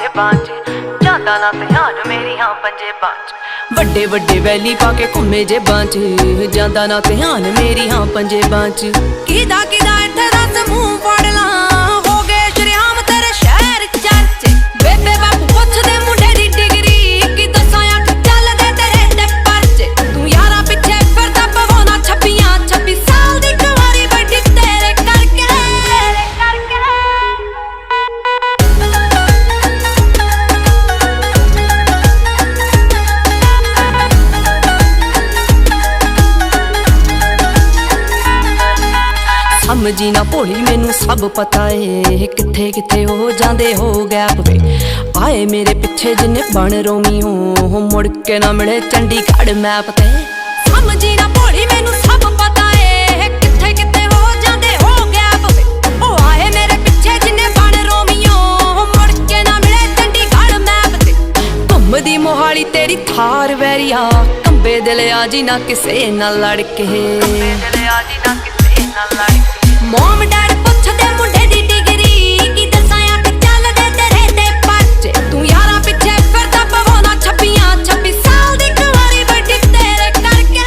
जेबां च जांदा ना ध्यान मेरियां पंजेबां च वड्डे वड्डे वैली पाके घुम्मे जेबां च जांदा ना ध्यान मेरियां पंजेबां च किदा किदा इत्थे दस मूंह फड़ ला हो गए शरेआम तेरे शहर चर्चे बेबे बापू पुछदे मुंडे दी डिग्री कि दसां अठ चलदे तेरे ते परचे तू यारा पिछे फिरदा पवाउंदा 26 साल दी कुंवारी बड़ी तेरे करके समझी ना भोली मैनू सब पता है किथे किथे हो जांदे हो गैप वे आए मेरे पिछे जिन्ने बन रोमी हो मुड़ के ना मिले चंडीगढ़ मैप ते समझी ना भोली मैनू सब पता है किथे किथे हो जांदे हो गैप वे ओ आए मेरे पिछे जिन्ने बन रोमी हो मुड़ के ना मिले चंडीगढ़ मैप ते घुमदी मोहाली तेरी थार वैरिया कंबे दिल आजी ना किसे ना लड़के मॉम डैड पुछदे मुंडे दी डिग्री कि दसां अठ चलदे तेरे ते परचे तू यारा पिछे फिरदा पवाउंदा 26 साल दी कुंवारी बड़ी तेरे करके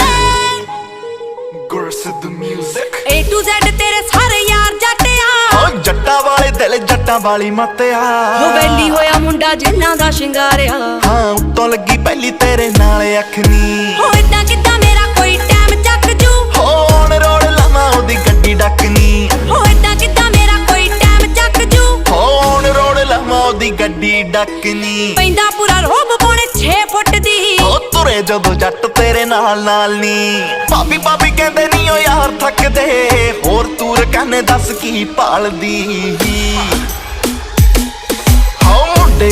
गुरसिद्ध म्यूजिक A to Z तेरे सारे यार जट्टिया ओ जट्टा वाले दिल जट्टा वाली मतिया हो वैली होया मुंडा जिन्ना दा शिंगारिया हाँ उत्तों लगी पहली तेरे नाल अखनी हो इदां किदां मेरा कोई टाइम चक जू हो ऑन रोड लावां ओदी गड्डी डकनी हो इदां किदां मेरा कोई टाइम चक जू हो ऑन रोड लावां ओदी गड्डी डकनी पैंदा पूरा रोब पौने 6 फुੱਟ ਦੀ ओ तुरे जदों जट तेरे नाल नी भाभी भाभी कहंदे नी ओ यार थकदे होर तूर कहने दस की भालदी हो मुंडे